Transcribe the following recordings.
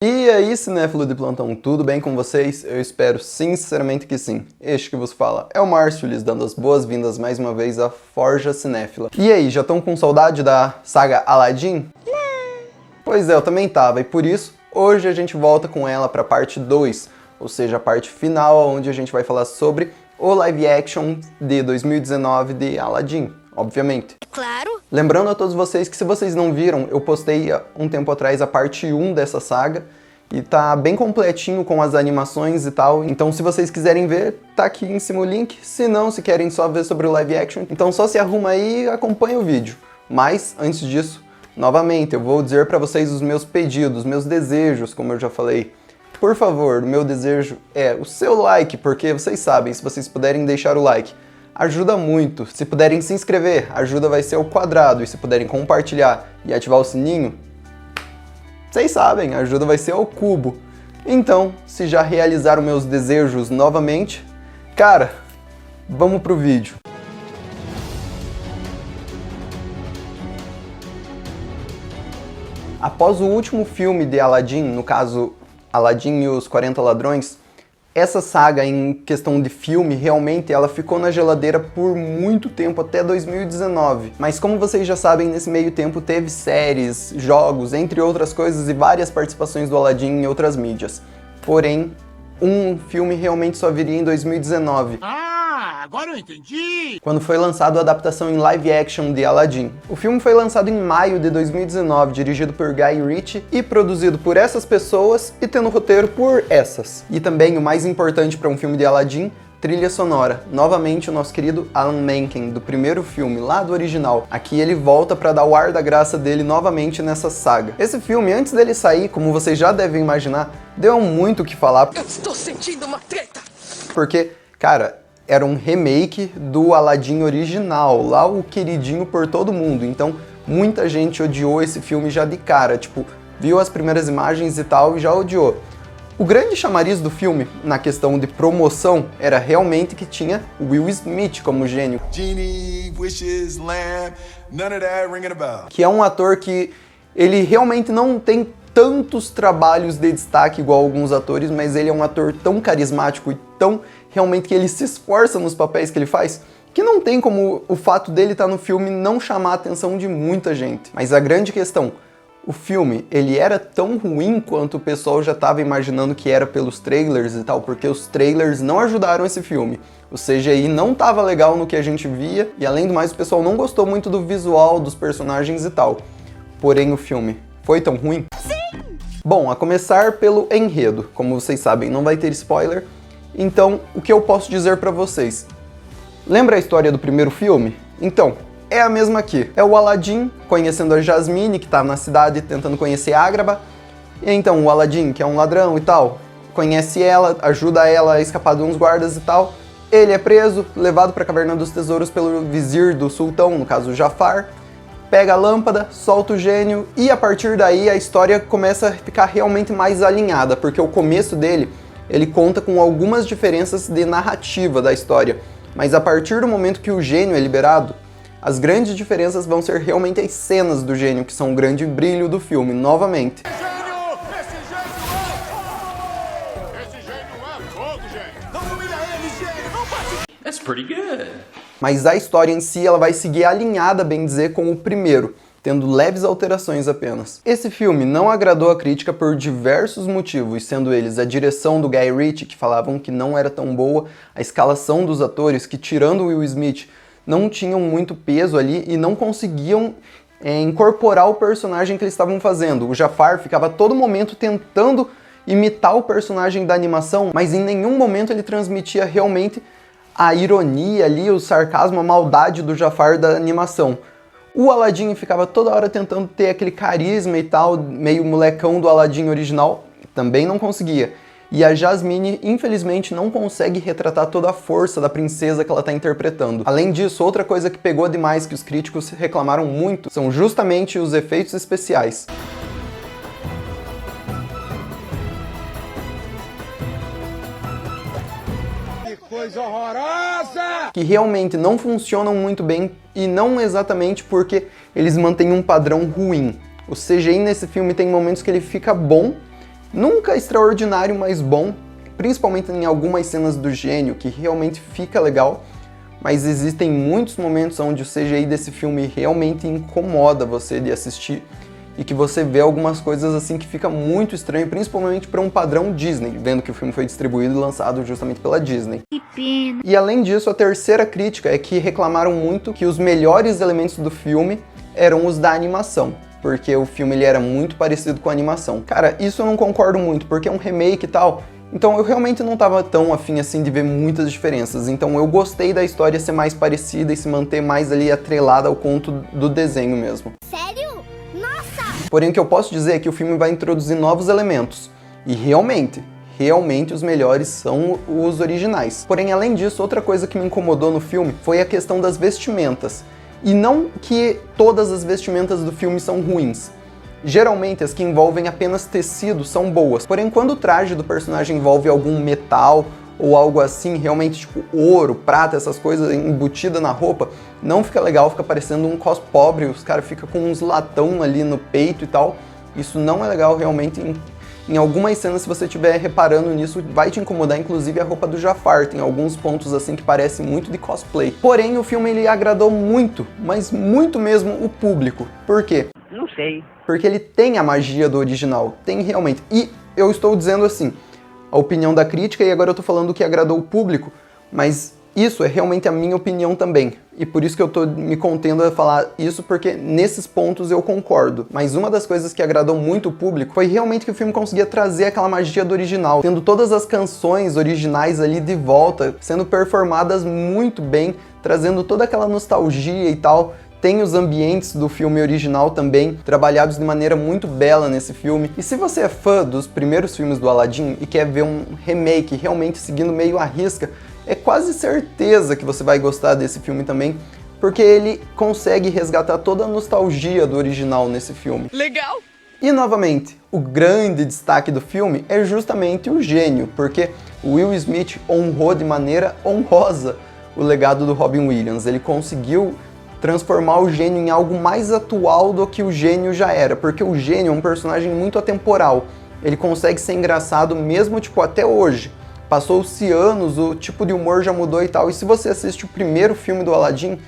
E aí, cinéfilo de plantão, tudo bem com vocês? Eu espero sinceramente que sim. Este que vos fala é o Márcio, lhes dando as boas-vindas mais uma vez à Forja Cinéfila. E aí, já estão com saudade da saga Aladdin? Não. Pois é, eu também tava, e por isso, hoje a gente volta com ela para a parte 2, ou seja, a parte final, onde a gente vai falar sobre o live action de 2019 de Aladdin, obviamente. Claro. Lembrando a todos vocês que se vocês não viram, eu postei há um tempo atrás a parte 1 dessa saga e tá bem completinho com as animações e tal, então se vocês quiserem ver, tá aqui em cima o link. Se não, se querem só ver sobre o live action, então só se arruma aí e acompanha o vídeo. Mas, antes disso, novamente, eu vou dizer pra vocês os meus pedidos, meus desejos, como eu já falei. Por favor, o meu desejo é o seu like, porque vocês sabem, se vocês puderem deixar o like, ajuda muito. Se puderem se inscrever, a ajuda vai ser ao quadrado. E se puderem compartilhar e ativar o sininho, vocês sabem, a ajuda vai ser ao cubo. Então, se já realizaram meus desejos novamente, cara, vamos pro vídeo. Após o último filme de Aladdin, no caso Aladdin e os 40 Ladrões, essa saga em questão de filme, realmente, ela ficou na geladeira por muito tempo, até 2019. Mas como vocês já sabem, nesse meio tempo teve séries, jogos, entre outras coisas, e várias participações do Aladdin em outras mídias. Porém, um filme realmente só viria em 2019. Agora eu entendi! Quando foi lançado a adaptação em live action de Aladdin. O filme foi lançado em maio de 2019, dirigido por Guy Ritchie e produzido por essas pessoas e tendo roteiro por essas. E também, o mais importante para um filme de Aladdin, trilha sonora. Novamente o nosso querido Alan Menken, do primeiro filme, lá do original. Aqui ele volta para dar o ar da graça dele novamente nessa saga. Esse filme, antes dele sair, como vocês já devem imaginar, deu muito o que falar. Eu estou sentindo uma treta! Porque, cara, era um remake do Aladdin original, lá o queridinho por todo mundo. Então, muita gente odiou esse filme já de cara, tipo, viu as primeiras imagens e tal e já odiou. O grande chamariz do filme, na questão de promoção, era realmente que tinha Will Smith como gênio. Genie, wishes, lamb, none of that ringing a bell. Que é um ator que ele realmente não tem tantos trabalhos de destaque igual alguns atores, mas ele é um ator tão carismático e tão realmente que ele se esforça nos papéis que ele faz, que não tem como o fato dele estar no filme não chamar a atenção de muita gente. Mas a grande questão, o filme, ele era tão ruim quanto o pessoal já estava imaginando que era pelos trailers e tal, porque os trailers não ajudaram esse filme. O CGI não estava legal no que a gente via, e além do mais o pessoal não gostou muito do visual dos personagens e tal. Porém o filme foi tão ruim? Sim! Bom, a começar pelo enredo. Como vocês sabem, não vai ter spoiler. Então, o que eu posso dizer pra vocês? Lembra a história do primeiro filme? Então, é a mesma aqui. É o Aladdin conhecendo a Jasmine, que tá na cidade tentando conhecer Ágraba. E então, o Aladdin, que é um ladrão e tal, conhece ela, ajuda ela a escapar de uns guardas e tal. Ele é preso, levado pra Caverna dos Tesouros pelo vizir do sultão, no caso Jafar. Pega a lâmpada, solta o gênio e a partir daí a história começa a ficar realmente mais alinhada, porque o começo dele, ele conta com algumas diferenças de narrativa da história, mas a partir do momento que o gênio é liberado, as grandes diferenças vão ser realmente as cenas do gênio, que são o grande brilho do filme, novamente. That's pretty good. Mas a história em si, ela vai seguir alinhada, bem dizer, com o primeiro, tendo leves alterações apenas. Esse filme não agradou a crítica por diversos motivos, sendo eles a direção do Guy Ritchie, que falavam que não era tão boa, a escalação dos atores, que tirando Will Smith, não tinham muito peso ali e não conseguiam incorporar o personagem que eles estavam fazendo. O Jafar ficava a todo momento tentando imitar o personagem da animação, mas em nenhum momento ele transmitia realmente a ironia ali, o sarcasmo, a maldade do Jafar da animação. O Aladdin ficava toda hora tentando ter aquele carisma e tal, meio molecão do Aladdin original, também não conseguia. E a Jasmine, infelizmente, não consegue retratar toda a força da princesa que ela está interpretando. Além disso, outra coisa que pegou demais, que os críticos reclamaram muito, são justamente os efeitos especiais. Coisa horrorosa! Que realmente não funcionam muito bem e não exatamente porque eles mantêm um padrão ruim. O CGI nesse filme tem momentos que ele fica bom Nunca extraordinário, mas bom, principalmente em algumas cenas do gênio, que realmente fica legal, mas existem muitos momentos onde o CGI desse filme realmente incomoda você de assistir, e que você vê algumas coisas assim que fica muito estranho, principalmente para um padrão Disney, vendo que o filme foi distribuído e lançado justamente pela Disney. Que pena. E além disso, a terceira crítica é que reclamaram muito que os melhores elementos do filme eram os da animação, porque o filme ele era muito parecido com a animação. Cara, isso eu não concordo muito, porque é um remake e tal, então eu realmente não tava tão afim assim de ver muitas diferenças, então eu gostei da história ser mais parecida e se manter mais ali atrelada ao conto do desenho mesmo. Sério? Nossa! Porém, o que eu posso dizer é que o filme vai introduzir novos elementos, e realmente os melhores são os originais. Porém, além disso, outra coisa que me incomodou no filme foi a questão das vestimentas. E não que todas as vestimentas do filme são ruins. Geralmente, as que envolvem apenas tecido são boas. Porém, quando o traje do personagem envolve algum metal ou algo assim, realmente tipo ouro, prata, essas coisas embutidas na roupa, não fica legal, fica parecendo um cos pobre, os caras ficam com uns latão ali no peito e tal. Isso não é legal realmente. Em algumas cenas, se você estiver reparando nisso, vai te incomodar, inclusive a roupa do Jafar, tem alguns pontos assim que parecem muito de cosplay. Porém, o filme ele agradou muito, mas muito mesmo o público. Por quê? Não sei. Porque ele tem a magia do original, tem realmente. E eu estou dizendo assim, a opinião da crítica, e agora eu tô falando que agradou o público, mas isso é realmente a minha opinião também. E por isso que eu tô me contendo a falar isso, porque nesses pontos eu concordo. Mas uma das coisas que agradou muito o público foi realmente que o filme conseguia trazer aquela magia do original, tendo todas as canções originais ali de volta, sendo performadas muito bem, trazendo toda aquela nostalgia e tal. Tem os ambientes do filme original também, trabalhados de maneira muito bela nesse filme. E se você é fã dos primeiros filmes do Aladdin e quer ver um remake realmente seguindo meio à risca, é quase certeza que você vai gostar desse filme também, porque ele consegue resgatar toda a nostalgia do original nesse filme. Legal! E novamente, o grande destaque do filme é justamente o gênio, porque o Will Smith honrou de maneira honrosa o legado do Robin Williams. Ele conseguiu transformar o gênio em algo mais atual do que o gênio já era, porque o gênio é um personagem muito atemporal. Ele consegue ser engraçado mesmo, tipo, até hoje. Passou-se anos, o tipo de humor já mudou e tal, e se você assiste o primeiro filme do Aladdin,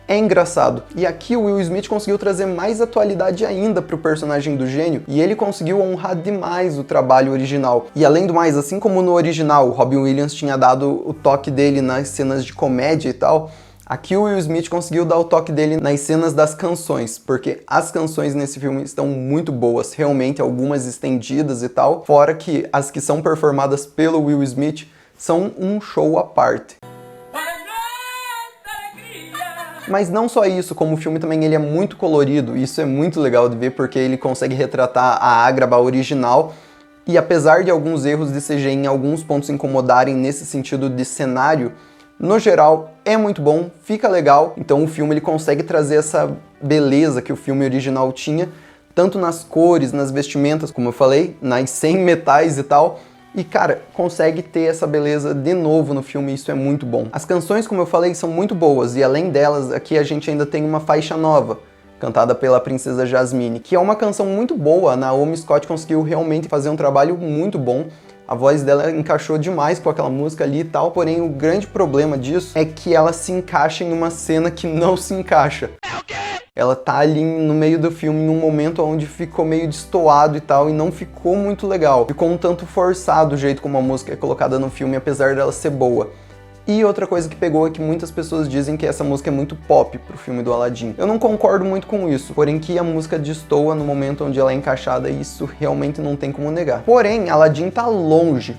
é engraçado. E aqui o Will Smith conseguiu trazer mais atualidade ainda pro personagem do gênio, e ele conseguiu honrar demais o trabalho original. E além do mais, assim como no original, o Robin Williams tinha dado o toque dele nas cenas de comédia e tal, aqui o Will Smith conseguiu dar o toque dele nas cenas das canções, porque as canções nesse filme estão muito boas, realmente algumas estendidas e tal, fora que as que são performadas pelo Will Smith são um show à parte. Mas não só isso, como o filme também ele é muito colorido, e isso é muito legal de ver porque ele consegue retratar a Ágraba original, e apesar de alguns erros de CGI em alguns pontos incomodarem nesse sentido de cenário, no geral, é muito bom, fica legal, então o filme ele consegue trazer essa beleza que o filme original tinha, tanto nas cores, nas vestimentas, como eu falei, nas 100 metais e tal, e cara, consegue ter essa beleza de novo no filme, isso é muito bom. As canções, como eu falei, são muito boas, e além delas, aqui a gente ainda tem uma faixa nova, cantada pela Princesa Jasmine, que é uma canção muito boa. A Naomi Scott conseguiu realmente fazer um trabalho muito bom. A voz dela encaixou demais com aquela música ali e tal, porém o grande problema disso é que ela se encaixa em uma cena que não se encaixa. Ela tá ali no meio do filme, num momento onde ficou meio destoado e tal, e não ficou muito legal. Ficou um tanto forçado o jeito como a música é colocada no filme, apesar dela ser boa. E outra coisa que pegou é que muitas pessoas dizem que essa música é muito pop pro filme do Aladdin. Eu não concordo muito com isso, porém que a música destoa no momento onde ela é encaixada e isso realmente não tem como negar. Porém, Aladdin tá longe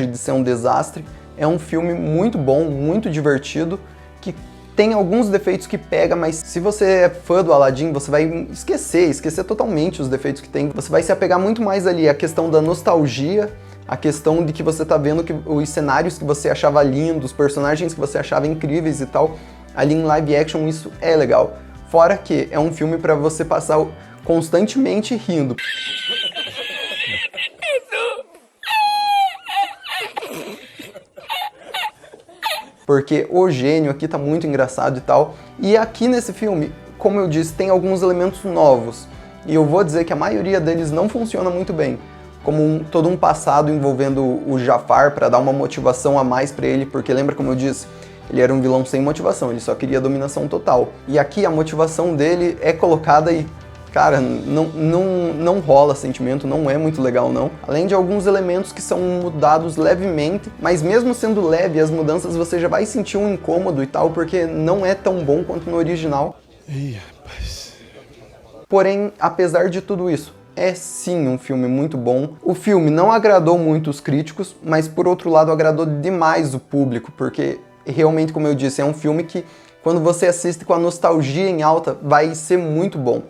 de ser um desastre. É um filme muito bom, muito divertido, que tem alguns defeitos que pega, mas se você é fã do Aladdin, você vai esquecer totalmente os defeitos que tem. Você vai se apegar muito mais ali à questão da nostalgia, a questão de que você tá vendo que os cenários que você achava lindos, os personagens que você achava incríveis e tal, ali em live action isso é legal. Fora que é um filme pra você passar constantemente rindo. Porque o gênio aqui tá muito engraçado e tal. E aqui nesse filme, como eu disse, tem alguns elementos novos. E eu vou dizer que a maioria deles não funciona muito bem. como todo um passado envolvendo o Jafar para dar uma motivação a mais para ele, porque lembra como eu disse, ele era um vilão sem motivação, ele só queria dominação total. E aqui a motivação dele é colocada e, cara, não rola sentimento, não é muito legal não. Além de alguns elementos que são mudados levemente, mas mesmo sendo leve, as mudanças você já vai sentir um incômodo e tal, porque não é tão bom quanto no original. Ih, rapaz. Porém, apesar de tudo isso, é sim um filme muito bom. O filme não agradou muito os críticos, mas por outro lado agradou demais o público, porque realmente, como eu disse, é um filme que quando você assiste com a nostalgia em alta, vai ser muito bom.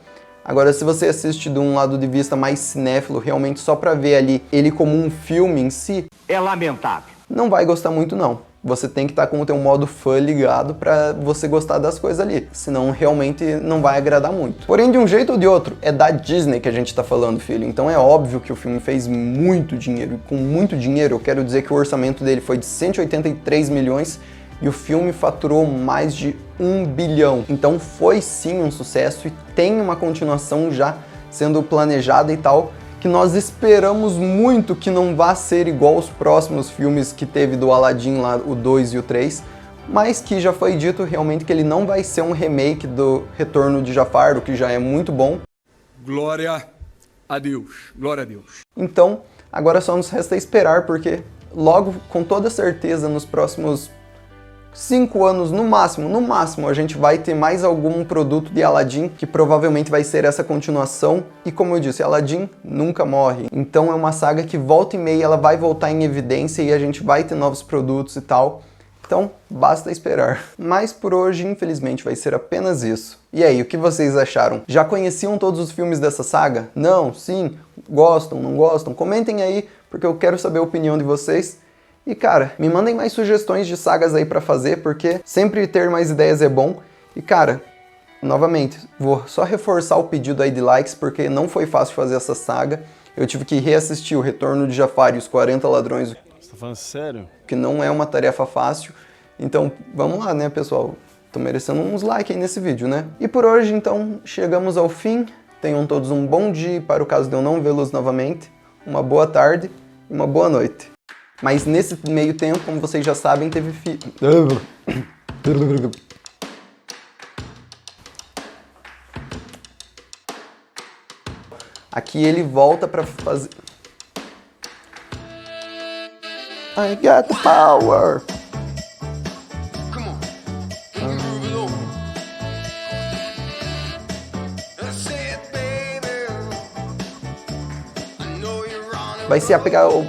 Agora, se você assiste de um lado de vista mais cinéfilo, realmente só pra ver ali ele como um filme em si, é lamentável. Não vai gostar muito não. Você tem que estar com o teu modo fã ligado pra você gostar das coisas ali, senão realmente não vai agradar muito. Porém, de um jeito ou de outro, é da Disney que a gente tá falando, filho, então é óbvio que o filme fez muito dinheiro, e com muito dinheiro eu quero dizer que o orçamento dele foi de 183 milhões e o filme faturou mais de 1 bilhão. Então foi sim um sucesso e tem uma continuação já sendo planejada e tal, que nós esperamos muito que não vá ser igual aos próximos filmes que teve do Aladdin lá, o 2 e o 3, mas que já foi dito realmente que ele não vai ser um remake do Retorno de Jafar, o que já é muito bom. Glória a Deus, glória a Deus. Então, agora só nos resta esperar, porque logo, com toda certeza, nos próximos 5 anos, no máximo, a gente vai ter mais algum produto de Aladdin, que provavelmente vai ser essa continuação. E como eu disse, Aladdin nunca morre. Então é uma saga que volta e meia ela vai voltar em evidência e a gente vai ter novos produtos e tal. Então, basta esperar. Mas por hoje, infelizmente, vai ser apenas isso. E aí, o que vocês acharam? Já conheciam todos os filmes dessa saga? Não? Sim? Gostam? Não gostam? Comentem aí, porque eu quero saber a opinião de vocês. E cara, me mandem mais sugestões de sagas aí pra fazer, porque sempre ter mais ideias é bom. E cara, novamente, vou só reforçar o pedido aí de likes, porque não foi fácil fazer essa saga. Eu tive que reassistir o Retorno de Jafar e os 40 Ladrões. Você tá falando sério? Que não é uma tarefa fácil. Então, vamos lá, né, pessoal? Tô merecendo uns likes aí nesse vídeo, né? E por hoje, então, chegamos ao fim. Tenham todos um bom dia, para o caso de eu não vê-los novamente. Uma boa tarde e uma boa noite. Mas nesse meio tempo, como vocês já sabem, teve Aqui ele volta pra fazer... I got the power! Come on. Can you move it over? That's it, baby. I know you're on it. Vai se apegar ao...